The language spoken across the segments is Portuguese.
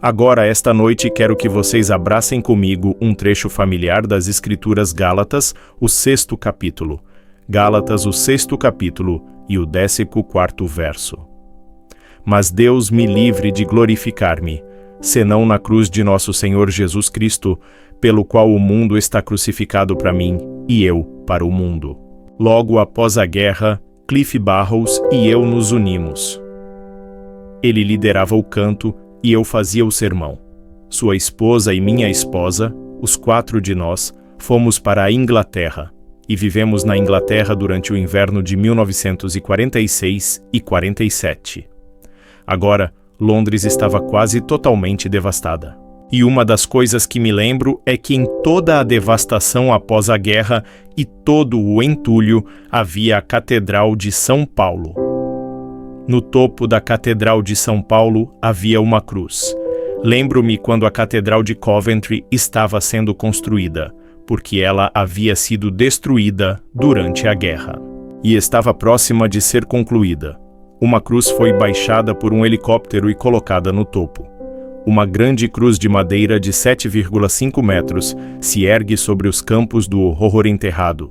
Agora, esta noite, quero que vocês abracem comigo um trecho familiar das Escrituras Gálatas, o 6º capítulo. Gálatas, o 6º capítulo e o 14º verso. Mas Deus me livre de glorificar-me, senão na cruz de nosso Senhor Jesus Cristo, pelo qual o mundo está crucificado para mim e eu para o mundo. Logo após a guerra, Cliff Barrows e eu nos unimos. Ele liderava o canto e eu fazia o sermão. Sua esposa e minha esposa, os 4 de nós, fomos para a Inglaterra e vivemos na Inglaterra durante o inverno de 1946 e 47. Agora, Londres estava quase totalmente devastada. E uma das coisas que me lembro é que em toda a devastação após a guerra e todo o entulho havia a Catedral de São Paulo. No topo da Catedral de São Paulo havia uma cruz. Lembro-me quando a Catedral de Coventry estava sendo construída, porque ela havia sido destruída durante a guerra. E estava próxima de ser concluída. Uma cruz foi baixada por um helicóptero e colocada no topo. Uma grande cruz de madeira de 7,5 metros se ergue sobre os campos do horror enterrado.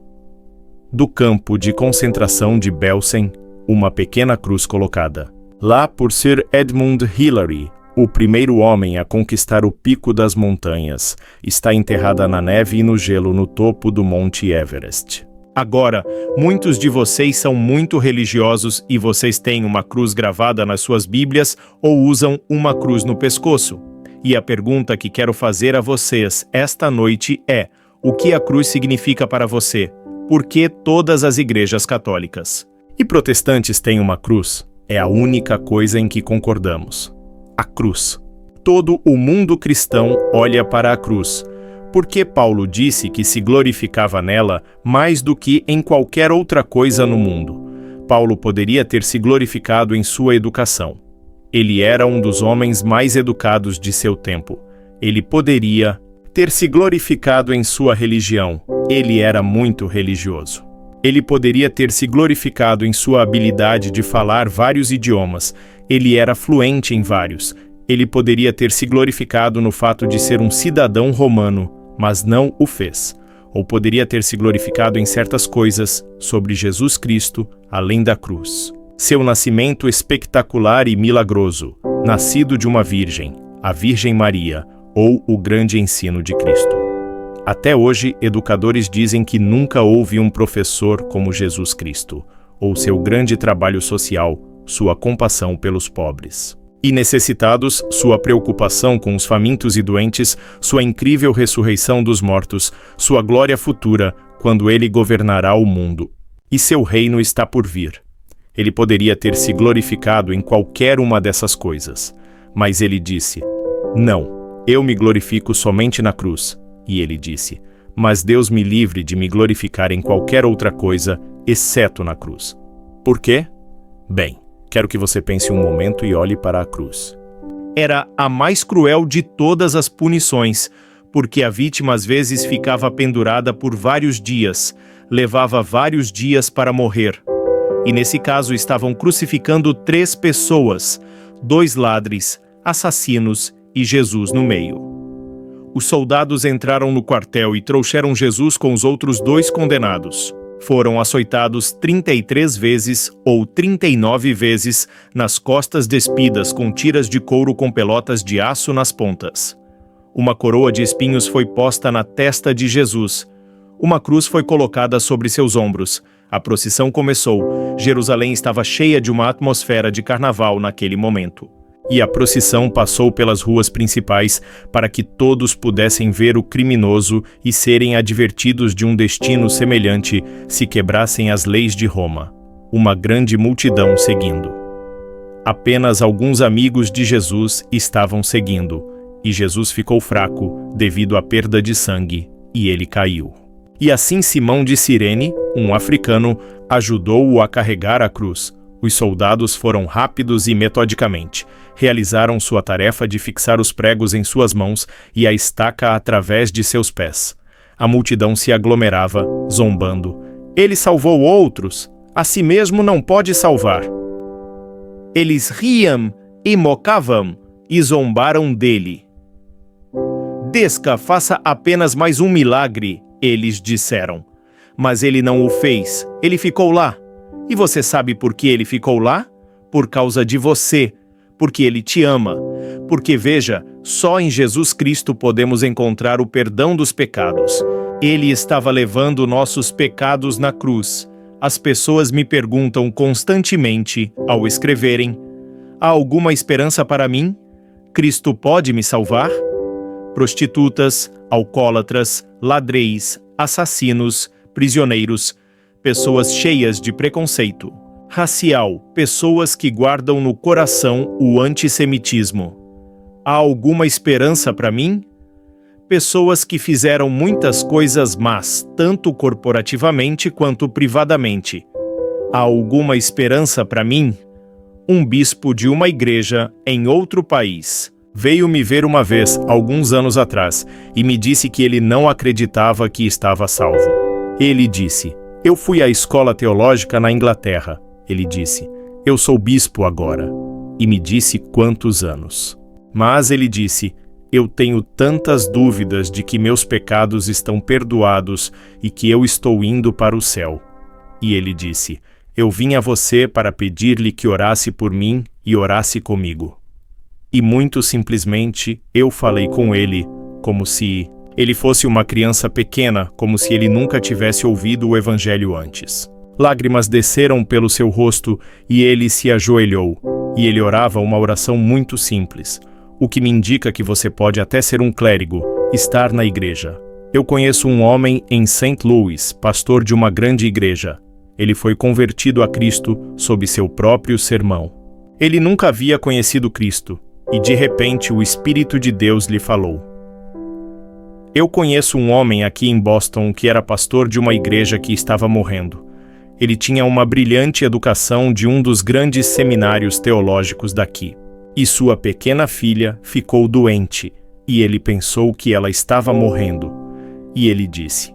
Do campo de concentração de Belsen, uma pequena cruz colocada. Lá por Sir Edmund Hillary, o primeiro homem a conquistar o pico das montanhas, está enterrada na neve e no gelo no topo do Monte Everest. Agora, muitos de vocês são muito religiosos e vocês têm uma cruz gravada nas suas Bíblias ou usam uma cruz no pescoço. E a pergunta que quero fazer a vocês esta noite é: o que a cruz significa para você? Por que todas as igrejas católicas e protestantes têm uma cruz? É a única coisa em que concordamos. A cruz. Todo o mundo cristão olha para a cruz, porque Paulo disse que se glorificava nela mais do que em qualquer outra coisa no mundo. Paulo poderia ter se glorificado em sua educação. Ele era um dos homens mais educados de seu tempo. Ele poderia ter se glorificado em sua religião. Ele era muito religioso. Ele poderia ter se glorificado em sua habilidade de falar vários idiomas. Ele era fluente em vários. Ele poderia ter se glorificado no fato de ser um cidadão romano, mas não o fez. Ou poderia ter se glorificado em certas coisas sobre Jesus Cristo, além da cruz. Seu nascimento espetacular e milagroso, nascido de uma virgem, a Virgem Maria, ou o grande ensino de Cristo. Até hoje, educadores dizem que nunca houve um professor como Jesus Cristo, ou seu grande trabalho social, sua compaixão pelos pobres e necessitados, sua preocupação com os famintos e doentes, sua incrível ressurreição dos mortos, sua glória futura, quando ele governará o mundo. E seu reino está por vir. Ele poderia ter se glorificado em qualquer uma dessas coisas, mas ele disse: não, eu me glorifico somente na cruz. E ele disse: mas Deus me livre de me glorificar em qualquer outra coisa, exceto na cruz. Por quê? Bem, quero que você pense um momento e olhe para a cruz. Era a mais cruel de todas as punições, porque a vítima às vezes ficava pendurada por vários dias, levava vários dias para morrer. E nesse caso estavam crucificando 3 pessoas, 2 ladres, assassinos e Jesus no meio. Os soldados entraram no quartel e trouxeram Jesus com os outros 2 condenados. Foram açoitados 33 vezes ou 39 vezes nas costas despidas com tiras de couro com pelotas de aço nas pontas. Uma coroa de espinhos foi posta na testa de Jesus. Uma cruz foi colocada sobre seus ombros. A procissão começou. Jerusalém estava cheia de uma atmosfera de carnaval naquele momento. E a procissão passou pelas ruas principais para que todos pudessem ver o criminoso e serem advertidos de um destino semelhante se quebrassem as leis de Roma. Uma grande multidão seguindo. Apenas alguns amigos de Jesus estavam seguindo, e Jesus ficou fraco devido à perda de sangue, e ele caiu. E assim Simão de Cirene, um africano, ajudou-o a carregar a cruz. Os soldados foram rápidos e metodicamente. Realizaram sua tarefa de fixar os pregos em suas mãos e a estaca através de seus pés. A multidão se aglomerava, zombando. Ele salvou outros, a si mesmo não pode salvar. Eles riam e mocavam, e zombaram dele. Desça, faça apenas mais um milagre, eles disseram. Mas ele não o fez, ele ficou lá. E você sabe por que ele ficou lá? Por causa de você, porque ele te ama. Porque veja, só em Jesus Cristo podemos encontrar o perdão dos pecados. Ele estava levando nossos pecados na cruz. As pessoas me perguntam constantemente, ao escreverem: há alguma esperança para mim? Cristo pode me salvar? Prostitutas, alcoólatras, ladrões, assassinos, prisioneiros, pessoas cheias de preconceito racial, pessoas que guardam no coração o antissemitismo. Há alguma esperança para mim? Pessoas que fizeram muitas coisas más, tanto corporativamente quanto privadamente. Há alguma esperança para mim? Um bispo de uma igreja em outro país veio me ver uma vez, alguns anos atrás, e me disse que ele não acreditava que estava salvo. Ele disse: eu fui à escola teológica na Inglaterra. Ele disse: eu sou bispo agora. E me disse quantos anos. Mas ele disse: eu tenho tantas dúvidas de que meus pecados estão perdoados e que eu estou indo para o céu. E ele disse: eu vim a você para pedir-lhe que orasse por mim e orasse comigo. E muito simplesmente eu falei com ele, como se ele fosse uma criança pequena, como se ele nunca tivesse ouvido o evangelho antes. Lágrimas desceram pelo seu rosto e ele se ajoelhou, e ele orava uma oração muito simples, o que me indica que você pode até ser um clérigo, estar na igreja. Eu conheço um homem em St. Louis, pastor de uma grande igreja. Ele foi convertido a Cristo sob seu próprio sermão. Ele nunca havia conhecido Cristo, e de repente o Espírito de Deus lhe falou. Eu conheço um homem aqui em Boston que era pastor de uma igreja que estava morrendo. Ele tinha uma brilhante educação de um dos grandes seminários teológicos daqui. E sua pequena filha ficou doente, e ele pensou que ela estava morrendo. E ele disse: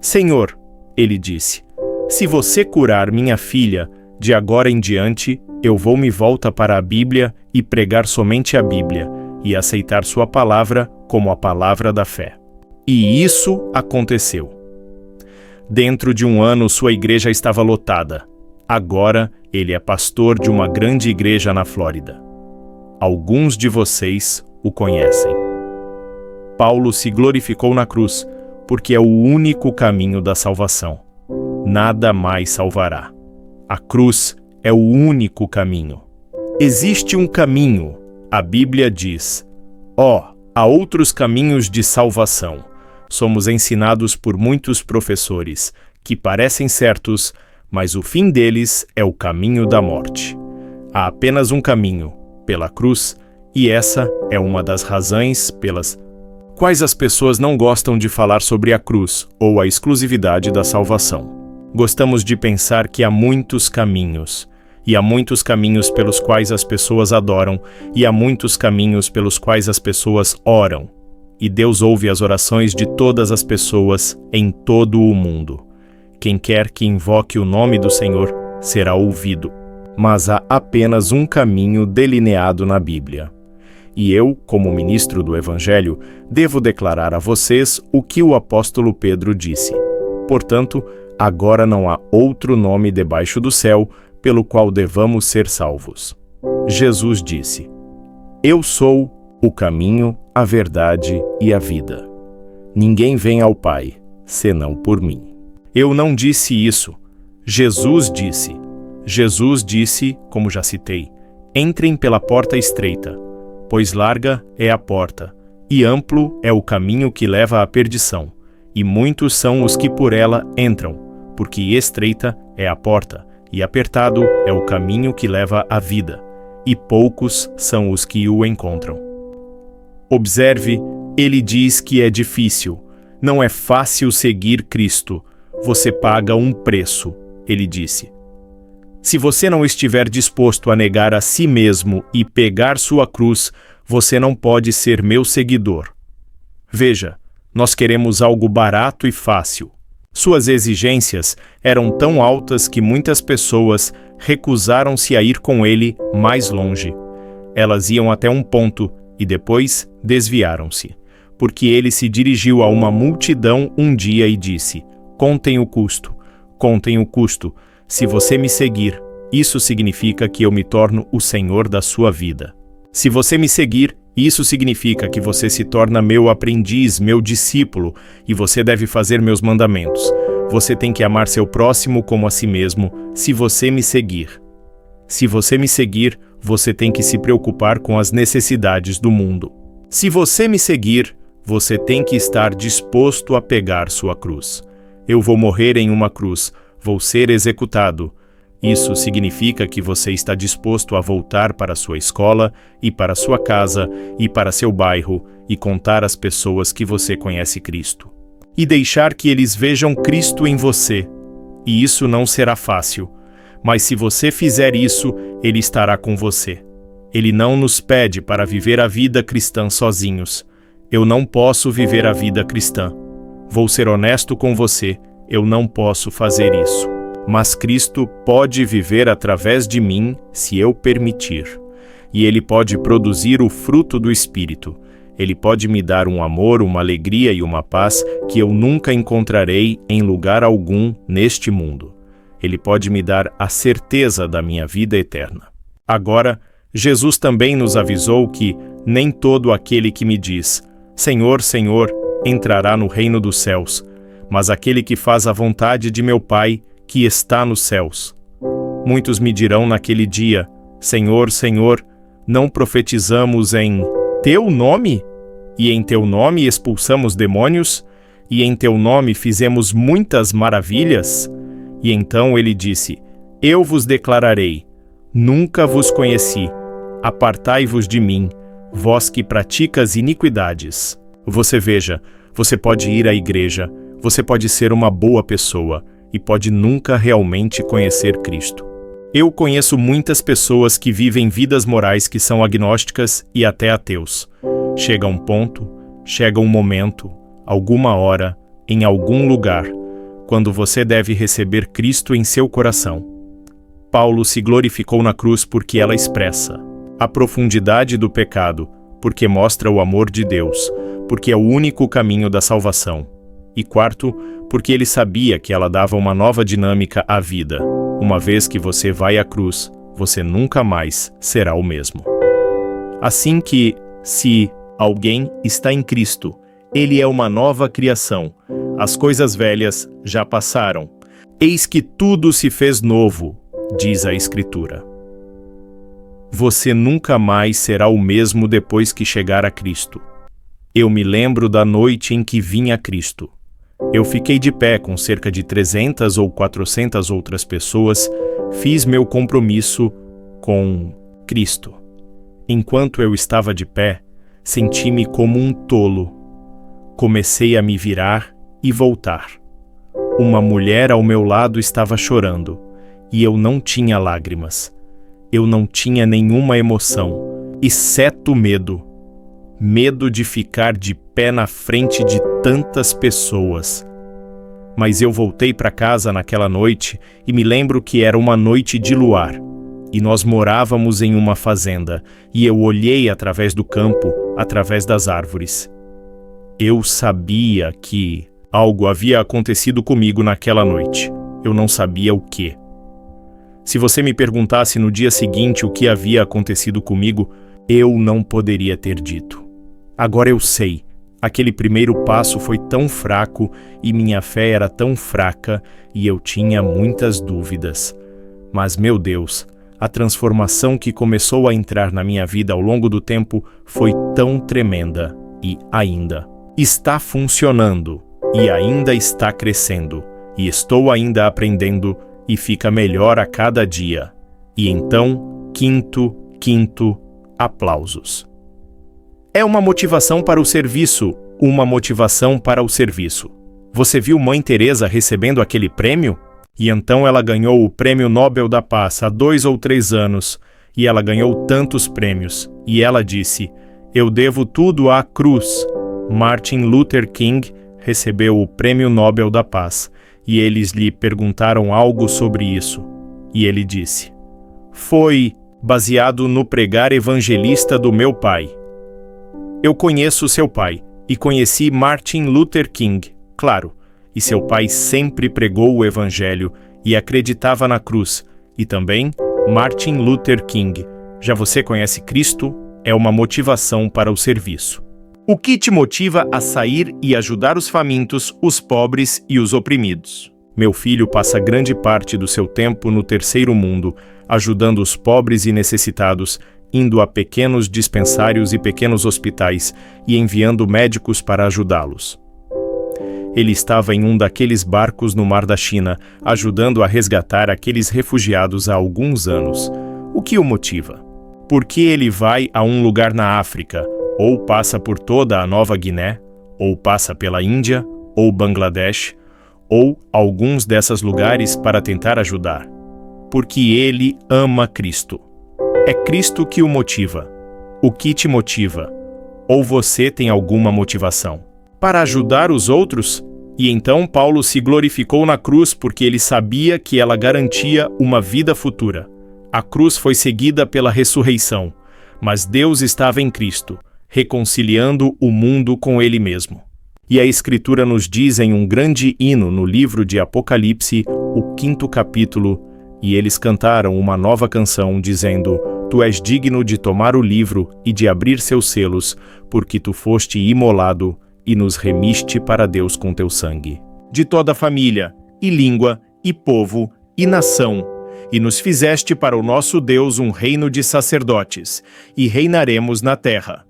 Senhor, ele disse, se você curar minha filha, de agora em diante, eu vou me voltar para a Bíblia e pregar somente a Bíblia, e aceitar sua palavra como a palavra da fé. E isso aconteceu. Dentro de um ano, sua igreja estava lotada. Agora, ele é pastor de uma grande igreja na Flórida. Alguns de vocês o conhecem. Paulo se glorificou na cruz, porque é o único caminho da salvação. Nada mais salvará. A cruz é o único caminho. Existe um caminho, a Bíblia diz. Há outros caminhos de salvação. Somos ensinados por muitos professores, que parecem certos, mas o fim deles é o caminho da morte. Há apenas um caminho, pela cruz, e essa é uma das razões pelas quais as pessoas não gostam de falar sobre a cruz ou a exclusividade da salvação. Gostamos de pensar que há muitos caminhos, e há muitos caminhos pelos quais as pessoas adoram, e há muitos caminhos pelos quais as pessoas oram. E Deus ouve as orações de todas as pessoas em todo o mundo. Quem quer que invoque o nome do Senhor será ouvido. Mas há apenas um caminho delineado na Bíblia. E eu, como ministro do Evangelho, devo declarar a vocês o que o apóstolo Pedro disse. Portanto, agora não há outro nome debaixo do céu pelo qual devamos ser salvos. Jesus disse: Eu sou o caminho, a verdade e a vida. Ninguém vem ao Pai, senão por mim. Eu não disse isso. Jesus disse. Jesus disse, como já citei, entrem pela porta estreita, pois larga é a porta, e amplo é o caminho que leva à perdição, e muitos são os que por ela entram, porque estreita é a porta, e apertado é o caminho que leva à vida, e poucos são os que o encontram. Observe, ele diz que é difícil, não é fácil seguir Cristo, você paga um preço, ele disse. Se você não estiver disposto a negar a si mesmo e pegar sua cruz, você não pode ser meu seguidor. Veja, nós queremos algo barato e fácil. Suas exigências eram tão altas que muitas pessoas recusaram-se a ir com ele mais longe. Elas iam até um ponto e depois desviaram-se, porque ele se dirigiu a uma multidão um dia e disse: contem o custo, se você me seguir, isso significa que eu me torno o Senhor da sua vida. Se você me seguir, isso significa que você se torna meu aprendiz, meu discípulo, e você deve fazer meus mandamentos. Você tem que amar seu próximo como a si mesmo, se você me seguir. Se você me seguir, você tem que se preocupar com as necessidades do mundo. Se você me seguir, você tem que estar disposto a pegar sua cruz. Eu vou morrer em uma cruz, vou ser executado. Isso significa que você está disposto a voltar para sua escola e para sua casa e para seu bairro e contar às pessoas que você conhece Cristo. E deixar que eles vejam Cristo em você. E isso não será fácil, mas se você fizer isso, Ele estará com você. Ele não nos pede para viver a vida cristã sozinhos. Eu não posso viver a vida cristã. Vou ser honesto com você, eu não posso fazer isso. Mas Cristo pode viver através de mim se eu permitir. E Ele pode produzir o fruto do Espírito. Ele pode me dar um amor, uma alegria e uma paz que eu nunca encontrarei em lugar algum neste mundo. Ele pode me dar a certeza da minha vida eterna. Agora, Jesus também nos avisou que nem todo aquele que me diz: Senhor, Senhor, entrará no reino dos céus, mas aquele que faz a vontade de meu Pai, que está nos céus. Muitos me dirão naquele dia: Senhor, Senhor, não profetizamos em Teu nome? E em Teu nome expulsamos demônios? E em Teu nome fizemos muitas maravilhas? E então ele disse: Eu vos declararei, nunca vos conheci. Apartai-vos de mim, vós que praticas iniquidades. Você pode ir à igreja, você pode ser uma boa pessoa e pode nunca realmente conhecer Cristo. Eu conheço muitas pessoas que vivem vidas morais que são agnósticas e até ateus. Chega um ponto, chega um momento, alguma hora, em algum lugar, quando você deve receber Cristo em seu coração. Paulo se glorificou na cruz porque ela expressa a profundidade do pecado, porque mostra o amor de Deus, porque é o único caminho da salvação. E quarto, porque ele sabia que ela dava uma nova dinâmica à vida. Uma vez que você vai à cruz, você nunca mais será o mesmo. Assim que, se alguém está em Cristo, ele é uma nova criação. As coisas velhas já passaram. Eis que tudo se fez novo, diz a Escritura. Você nunca mais será o mesmo depois que chegar a Cristo. Eu me lembro da noite em que vim a Cristo. Eu fiquei de pé com cerca de 300 ou 400 outras pessoas, fiz meu compromisso com Cristo. Enquanto eu estava de pé, senti-me como um tolo. Comecei a me virar e voltar. Uma mulher ao meu lado estava chorando, e eu não tinha lágrimas. Eu não tinha nenhuma emoção, exceto medo. Medo de ficar de pé na frente de tantas pessoas. Mas eu voltei para casa naquela noite e me lembro que era uma noite de luar. E nós morávamos em uma fazenda, e eu olhei através do campo, através das árvores. Eu sabia que algo havia acontecido comigo naquela noite. Eu não sabia o quê. Se você me perguntasse no dia seguinte o que havia acontecido comigo, eu não poderia ter dito. Agora eu sei. Aquele primeiro passo foi tão fraco e minha fé era tão fraca e eu tinha muitas dúvidas. Mas, meu Deus, a transformação que começou a entrar na minha vida ao longo do tempo foi tão tremenda e ainda está funcionando e ainda está crescendo e estou ainda aprendendo e fica melhor a cada dia. E então, quinto, aplausos. É uma motivação para o serviço, uma motivação para o serviço. Você viu Mãe Teresa recebendo aquele prêmio? E então ela ganhou o Prêmio Nobel da Paz há 2 ou 3 anos, e ela ganhou tantos prêmios, e ela disse: eu devo tudo à cruz. Martin Luther King recebeu o Prêmio Nobel da Paz, e eles lhe perguntaram algo sobre isso, e ele disse: foi baseado no pregar evangelista do meu pai. Eu conheço seu pai e conheci Martin Luther King, claro, e seu pai sempre pregou o evangelho e acreditava na cruz, e também Martin Luther King. Já você conhece Cristo? É uma motivação para o serviço. O que te motiva a sair e ajudar os famintos, os pobres e os oprimidos? Meu filho passa grande parte do seu tempo no terceiro mundo, ajudando os pobres e necessitados, indo a pequenos dispensários e pequenos hospitais e enviando médicos para ajudá-los. Ele estava em um daqueles barcos no Mar da China, ajudando a resgatar aqueles refugiados há alguns anos. O que o motiva? Por que ele vai a um lugar na África, ou passa por toda a Nova Guiné, ou passa pela Índia, ou Bangladesh, ou alguns desses lugares para tentar ajudar? Porque ele ama Cristo. É Cristo que o motiva. O que te motiva? Ou você tem alguma motivação? Para ajudar os outros? E então Paulo se glorificou na cruz porque ele sabia que ela garantia uma vida futura. A cruz foi seguida pela ressurreição, mas Deus estava em Cristo, reconciliando o mundo com Ele mesmo. E a Escritura nos diz em um grande hino no livro de Apocalipse, o 5º capítulo, e eles cantaram uma nova canção dizendo: Tu és digno de tomar o livro e de abrir seus selos, porque tu foste imolado e nos remiste para Deus com teu sangue. De toda família, e língua, e povo, e nação, e nos fizeste para o nosso Deus um reino de sacerdotes, e reinaremos na terra.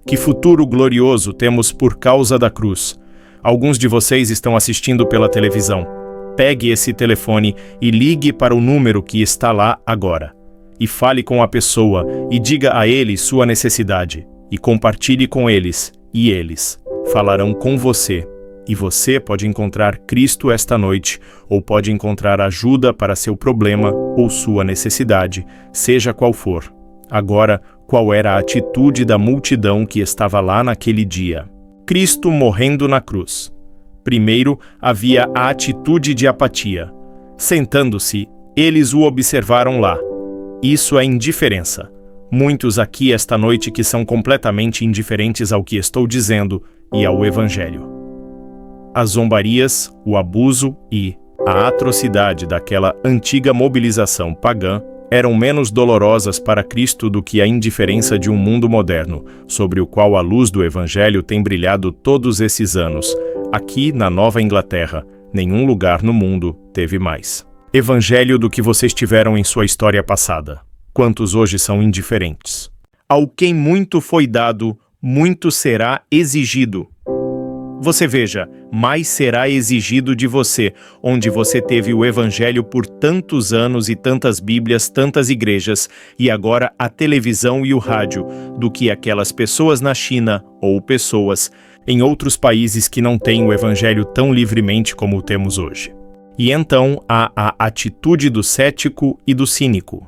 Que futuro glorioso temos por causa da cruz. Alguns de vocês estão assistindo pela televisão. Pegue esse telefone e ligue para o número que está lá agora. E fale com a pessoa e diga a ele sua necessidade. E compartilhe com eles, e eles falarão com você. E você pode encontrar Cristo esta noite, ou pode encontrar ajuda para seu problema ou sua necessidade, seja qual for. Agora, qual era a atitude da multidão que estava lá naquele dia? Cristo morrendo na cruz. Primeiro, havia a atitude de apatia. Sentando-se, eles o observaram lá. Isso é indiferença. Muitos aqui esta noite que são completamente indiferentes ao que estou dizendo e ao Evangelho. As zombarias, o abuso e a atrocidade daquela antiga mobilização pagã eram menos dolorosas para Cristo do que a indiferença de um mundo moderno, sobre o qual a luz do Evangelho tem brilhado todos esses anos. Aqui, na Nova Inglaterra, nenhum lugar no mundo teve mais Evangelho do que vocês tiveram em sua história passada. Quantos hoje são indiferentes? Ao quem muito foi dado, muito será exigido. Você veja, mais será exigido de você, onde você teve o Evangelho por tantos anos e tantas Bíblias, tantas igrejas, e agora a televisão e o rádio, do que aquelas pessoas na China ou pessoas em outros países que não têm o Evangelho tão livremente como o temos hoje. E então há a atitude do cético e do cínico.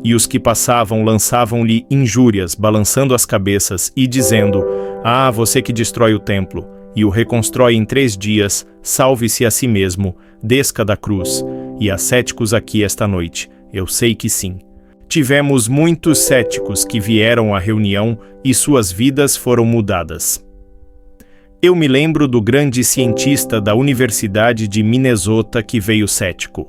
E os que passavam lançavam-lhe injúrias, balançando as cabeças e dizendo: Ah, você que destrói o templo e o reconstrói em 3 dias, salve-se a si mesmo, desça da cruz. E há céticos aqui esta noite, eu sei que sim. Tivemos muitos céticos que vieram à reunião e suas vidas foram mudadas. Eu me lembro do grande cientista da Universidade de Minnesota que veio cético.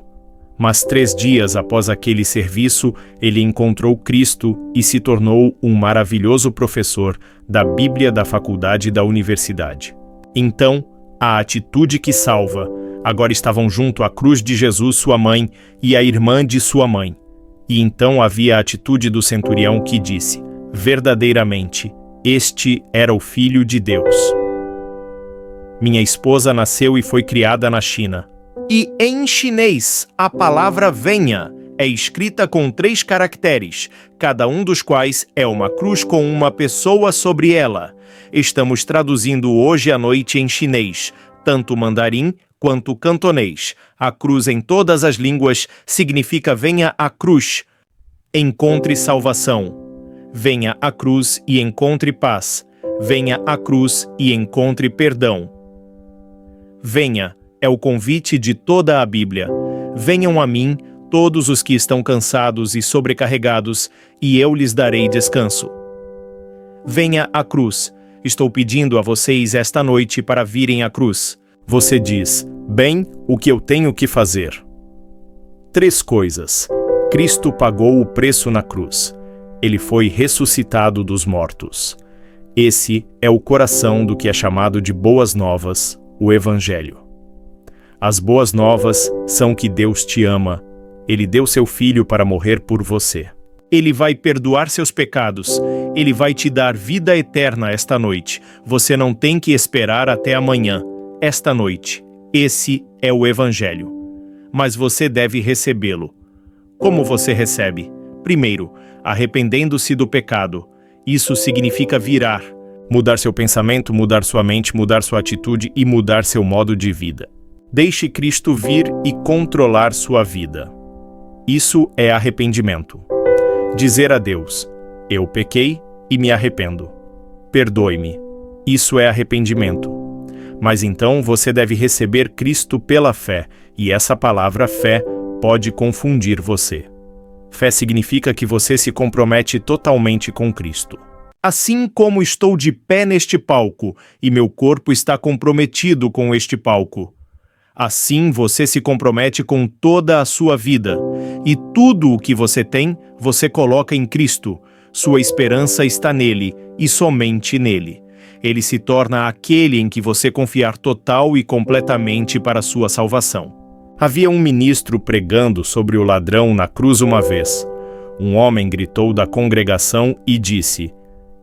Mas 3 dias após aquele serviço, ele encontrou Cristo e se tornou um maravilhoso professor da Bíblia da faculdade da universidade. Então, a atitude que salva. Agora estavam junto à cruz de Jesus, sua mãe, e a irmã de sua mãe. E então havia a atitude do centurião que disse: verdadeiramente, este era o Filho de Deus. Minha esposa nasceu e foi criada na China. E em chinês, a palavra venha é escrita com 3 caracteres, cada um dos quais é uma cruz com uma pessoa sobre ela. Estamos traduzindo hoje à noite em chinês, tanto mandarim quanto cantonês. A cruz em todas as línguas significa venha à cruz, encontre salvação. Venha à cruz e encontre paz. Venha à cruz e encontre perdão. Venha é o convite de toda a Bíblia. Venham a mim todos os que estão cansados e sobrecarregados, e eu lhes darei descanso. Venha à cruz. Estou pedindo a vocês esta noite para virem à cruz. Você diz: bem, o que eu tenho que fazer? 3 coisas. Cristo pagou o preço na cruz. Ele foi ressuscitado dos mortos. Esse é o coração do que é chamado de boas novas, o Evangelho. As boas novas são que Deus te ama. Ele deu seu Filho para morrer por você. Ele vai perdoar seus pecados. Ele vai te dar vida eterna esta noite. Você não tem que esperar até amanhã. Esta noite. Esse é o Evangelho. Mas você deve recebê-lo. Como você recebe? Primeiro, arrependendo-se do pecado. Isso significa virar, mudar seu pensamento, mudar sua mente, mudar sua atitude e mudar seu modo de vida. Deixe Cristo vir e controlar sua vida. Isso é arrependimento. Dizer a Deus: eu pequei e me arrependo. Perdoe-me. Isso é arrependimento. Mas então você deve receber Cristo pela fé, e essa palavra fé pode confundir você. Fé significa que você se compromete totalmente com Cristo. Assim como estou de pé neste palco e meu corpo está comprometido com este palco, assim você se compromete com toda a sua vida. E tudo o que você tem, você coloca em Cristo. Sua esperança está nele e somente nele. Ele se torna aquele em que você confiar total e completamente para a sua salvação. Havia um ministro pregando sobre o ladrão na cruz uma vez. Um homem gritou da congregação e disse: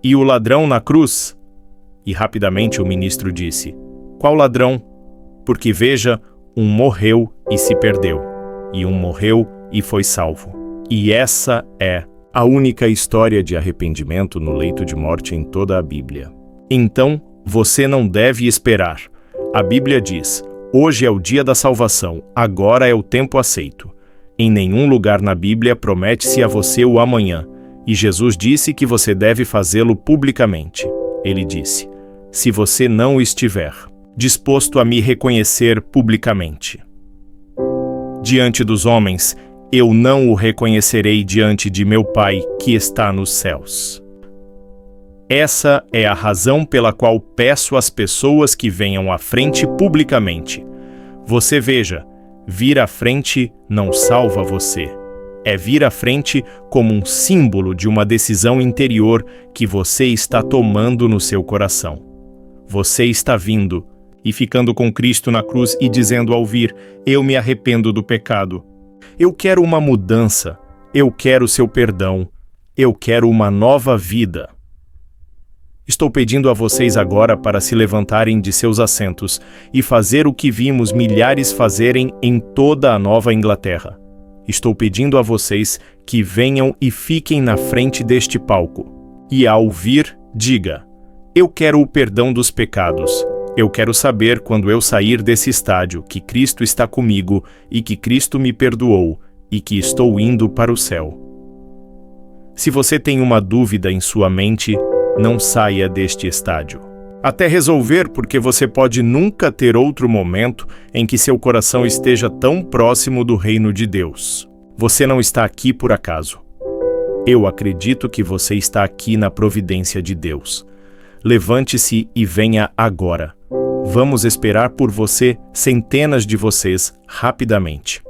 "E o ladrão na cruz?" E rapidamente o ministro disse: "Qual ladrão? Porque veja, um morreu e se perdeu, e um morreu e foi salvo." E essa é a única história de arrependimento no leito de morte em toda a Bíblia. Então, você não deve esperar. A Bíblia diz: hoje é o dia da salvação, agora é o tempo aceito. Em nenhum lugar na Bíblia promete-se a você o amanhã, e Jesus disse que você deve fazê-lo publicamente. Ele disse: se você não estiver disposto a me reconhecer publicamente diante dos homens, eu não o reconhecerei diante de meu Pai que está nos céus. Essa é a razão pela qual peço às pessoas que venham à frente publicamente. Você veja, vir à frente não salva você. É vir à frente como um símbolo de uma decisão interior que você está tomando no seu coração. Você está vindo e ficando com Cristo na cruz e dizendo ao vir: eu me arrependo do pecado. Eu quero uma mudança. Eu quero seu perdão. Eu quero uma nova vida. Estou pedindo a vocês agora para se levantarem de seus assentos e fazer o que vimos milhares fazerem em toda a Nova Inglaterra. Estou pedindo a vocês que venham e fiquem na frente deste palco. E ao vir, diga: eu quero o perdão dos pecados. Eu quero saber, quando eu sair desse estádio, que Cristo está comigo e que Cristo me perdoou e que estou indo para o céu. Se você tem uma dúvida em sua mente, não saia deste estádio até resolver, porque você pode nunca ter outro momento em que seu coração esteja tão próximo do reino de Deus. Você não está aqui por acaso. Eu acredito que você está aqui na providência de Deus. Levante-se e venha agora. Vamos esperar por você, centenas de vocês, rapidamente.